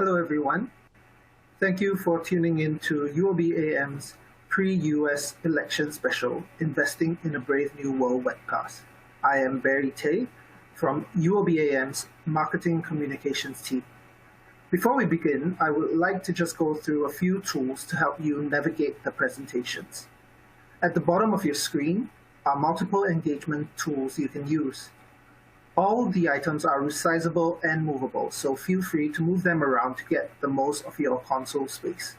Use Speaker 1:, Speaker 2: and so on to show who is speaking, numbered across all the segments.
Speaker 1: Hello, everyone. Thank you for tuning in to UOBAM's Pre-US Election Special, Investing in a Brave New World webcast. I am Barry Tay from UOBAM's Marketing Communications team. Before we begin, I would like to just go through a few tools to help you navigate the presentations. At the bottom of your screen are multiple engagement tools you can use. All the items are resizable and movable, so feel free to move them around to get the most of your console space.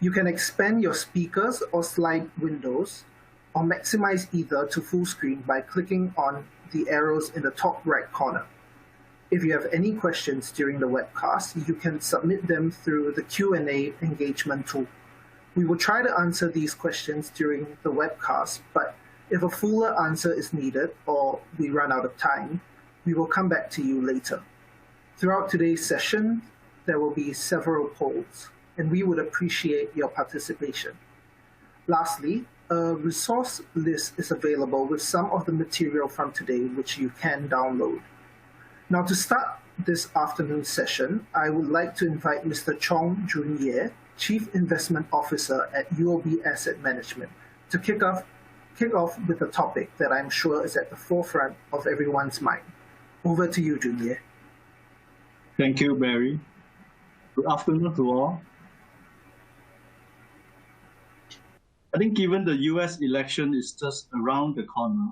Speaker 1: You can expand your speakers or slide windows, or maximize either to full screen by clicking on the arrows in the top right corner. If you have any questions during the webcast, you can submit them through the Q&A engagement tool. We will try to answer these questions during the webcast, but if a fuller answer is needed or we run out of time, we will come back to you later. Throughout today's session, there will be several polls, and we would appreciate your participation. Lastly, a resource list is available with some of the material from today which you can download. Now, to start this afternoon's session, I would like to invite Mr. Chong Jun Ye, Chief Investment Officer at UOB Asset Management, to kick off with a topic that I'm sure is at the forefront of everyone's mind. Over to you, Jun Ye.
Speaker 2: Thank you, Barry. Good afternoon to all. I think given the US election is just around the corner,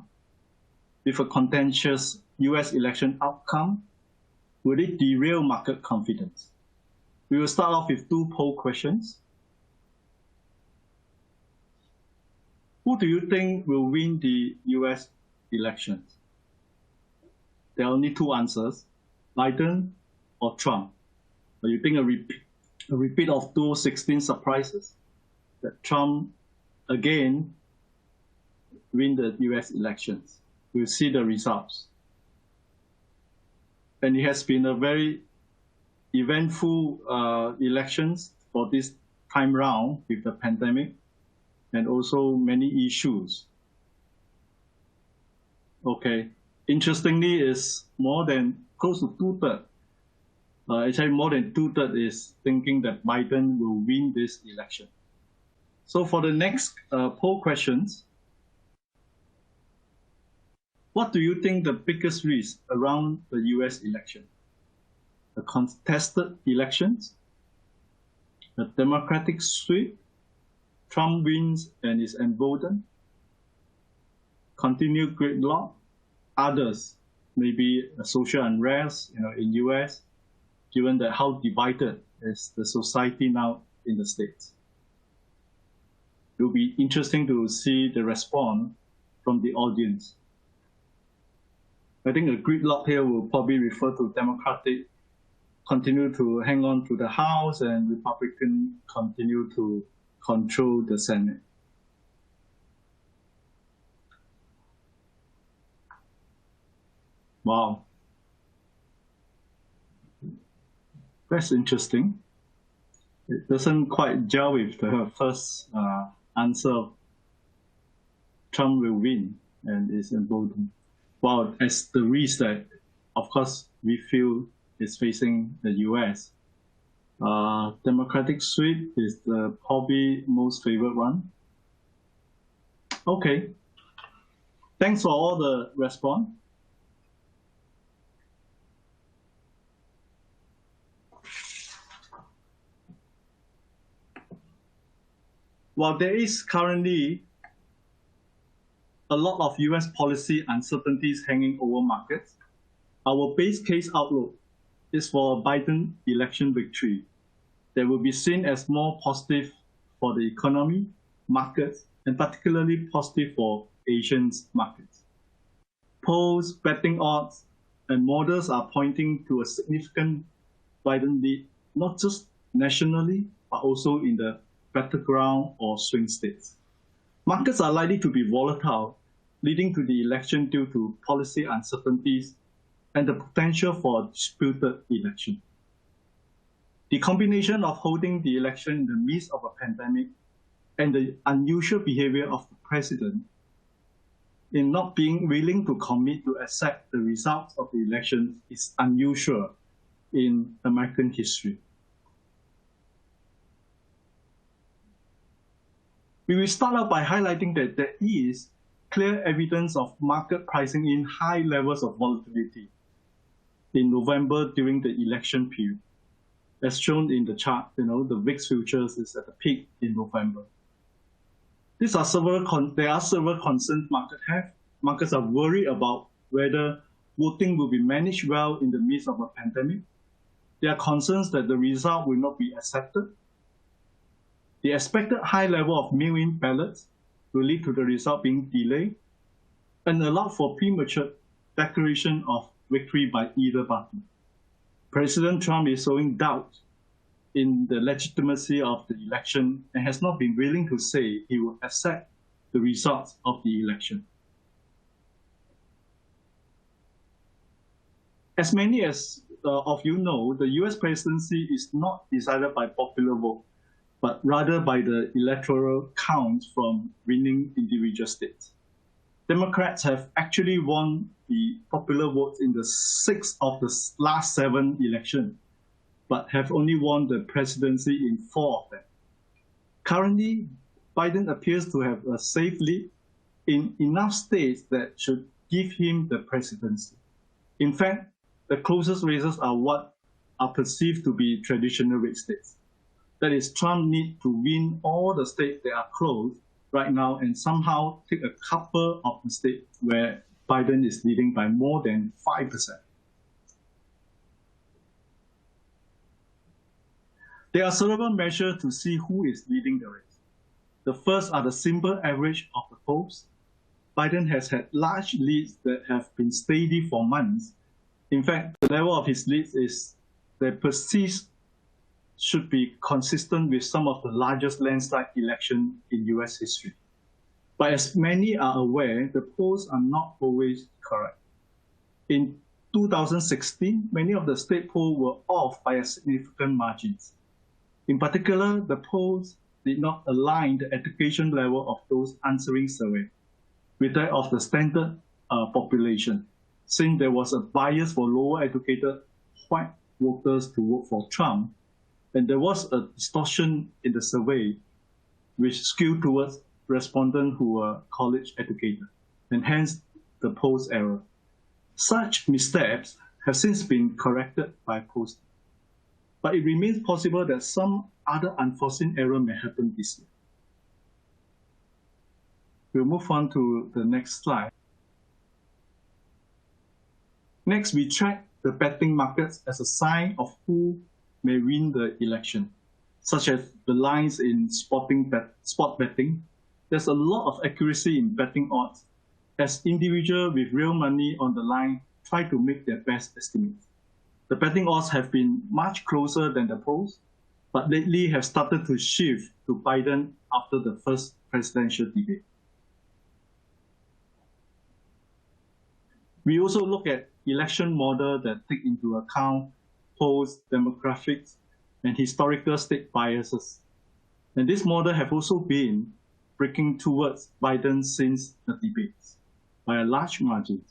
Speaker 2: with a contentious US election outcome, will it derail market confidence? We will start off with two poll questions. Who do you think will win the US elections? There are only two answers, Biden or Trump. Do you think a repeat of 2016 surprises, that Trump again win the US elections? We'll see the results. And it has been a very eventful elections for this time round with the pandemic, and also many issues. Okay, interestingly, is more than close to two-thirds. Actually, more than two-thirds is thinking that Biden will win this election. So for the next poll questions, what do you think the biggest risk around the US election? The contested elections, the Democratic sweep, Trump wins and is emboldened, continued gridlock, others, maybe a social unrest in US, given that how divided is the society now in the States. It will be interesting to see the response from the audience. I think a gridlock here will probably refer to Democratic continue to hang on to the House and Republican continue to control the Senate. Wow. That's interesting. It doesn't quite gel with the first answer. Trump will win and is emboldened. Wow, as the risk that, of course, we feel is facing the US. Democratic sweep is the probably most favored one. Okay, thanks for all the response. While there is currently a lot of US policy uncertainties hanging over markets, our base case outlook is for a Biden election victory that will be seen as more positive for the economy, markets, and particularly positive for Asian markets. Polls, betting odds, and models are pointing to a significant Biden lead, not just nationally, but also in the battleground or swing states. Markets are likely to be volatile, leading to the election due to policy uncertainties and the potential for a disputed election. The combination of holding the election in the midst of a pandemic and the unusual behavior of the president in not being willing to commit to accept the results of the election is unusual in American history. We will start out by highlighting that there is clear evidence of market pricing in high levels of volatility in November during the election period. As shown in the chart, the VIX futures is at the peak in November. There are several concerns markets have. Markets are worried about whether voting will be managed well in the midst of a pandemic. There are concerns that the result will not be accepted. The expected high level of mail-in ballots will lead to the result being delayed and allow for premature declaration of victory by either party. President Trump is showing doubt in the legitimacy of the election and has not been willing to say he will accept the results of the election. As many of you know, the US presidency is not decided by popular vote, but rather by the electoral count from winning individual states. Democrats have actually won the popular votes in the 6 of the last 7 elections, but have only won the presidency in 4 of them. Currently, Biden appears to have a safe lead in enough states that should give him the presidency. In fact, the closest races are what are perceived to be traditional red states. That is, Trump needs to win all the states that are close right now and somehow take a couple of the states where Biden is leading by more than 5%. There are several measures to see who is leading the race. The first are the simple average of the polls. Biden has had large leads that have been steady for months. In fact, the level of his leads is that perceived should be consistent with some of the largest landslide elections in US history. But as many are aware, the polls are not always correct. In 2016, many of the state polls were off by a significant margins. In particular, the polls did not align the education level of those answering survey with that of the standard population, since there was a bias for lower educated white voters to vote for Trump, and there was a distortion in the survey which skewed towards respondents who were college educated, and hence the polls error. Such missteps have since been corrected by polls, but it remains possible that some other unforeseen error may happen this year. We'll move on to the next slide. Next, we track the betting markets as a sign of who may win the election, such as the lines in sport betting. There's a lot of accuracy in betting odds, as individuals with real money on the line try to make their best estimates. The betting odds have been much closer than the polls, but lately have started to shift to Biden after the first presidential debate. We also look at election models that take into account polls, demographics, and historical state biases. And this model have also been breaking towards Biden since the debates by a large margin.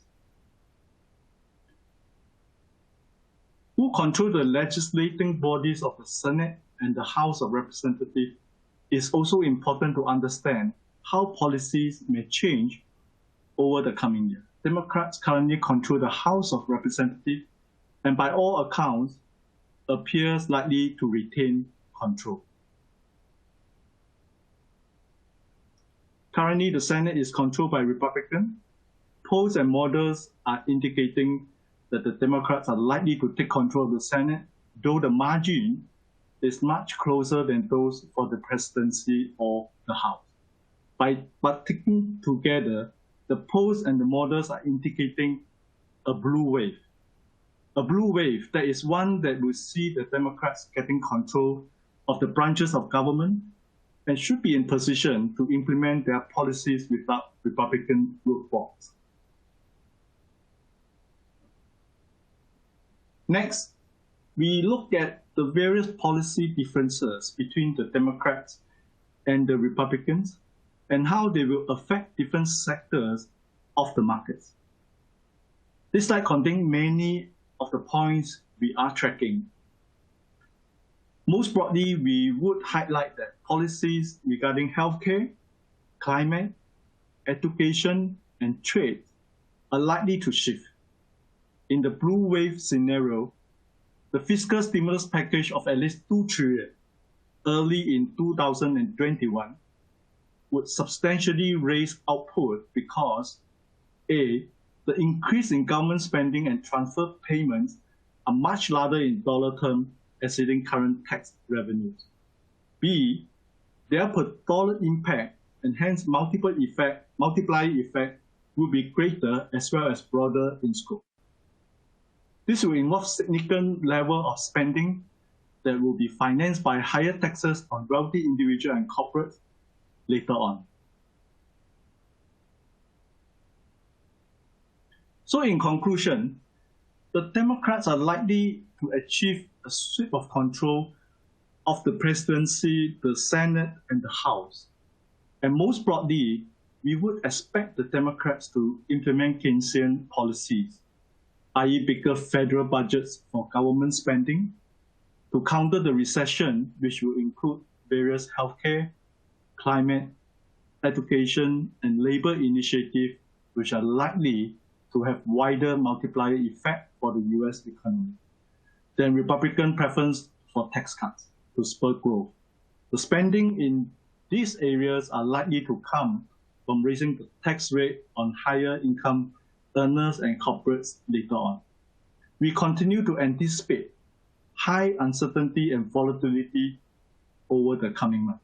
Speaker 2: Who control the legislating bodies of the Senate and the House of Representatives is also important to understand how policies may change over the coming year. Democrats currently control the House of Representatives and by all accounts appears likely to retain control. Currently, the Senate is controlled by Republicans. Polls and models are indicating that the Democrats are likely to take control of the Senate, though the margin is much closer than those for the presidency or the House. But taken together, the polls and the models are indicating a blue wave. A blue wave that is one that will see the Democrats getting control of the branches of government and should be in position to implement their policies without Republican roadblocks. Next, we look at the various policy differences between the Democrats and the Republicans and how they will affect different sectors of the markets. This slide contains many of the points we are tracking. Most broadly, we would highlight that policies regarding healthcare, climate, education, and trade are likely to shift. In the blue wave scenario, the fiscal stimulus package of at least 2 trillion early in 2021 would substantially raise output because A, the increase in government spending and transfer payments are much larger in dollar terms, exceeding current tax revenues. B, their per dollar impact and hence multiplier effect will be greater as well as broader in scope. This will involve significant level of spending that will be financed by higher taxes on wealthy individuals and corporates later on. So in conclusion, the Democrats are likely to achieve a sweep of control of the presidency, the Senate, and the House. And most broadly, we would expect the Democrats to implement Keynesian policies, i.e. bigger federal budgets for government spending, to counter the recession, which will include various healthcare, climate, education, and labor initiatives, which are likely to have wider multiplier effect for the US economy than Republican preference for tax cuts to spur growth. The spending in these areas are likely to come from raising the tax rate on higher income earners and corporates later on. We continue to anticipate high uncertainty and volatility over the coming months.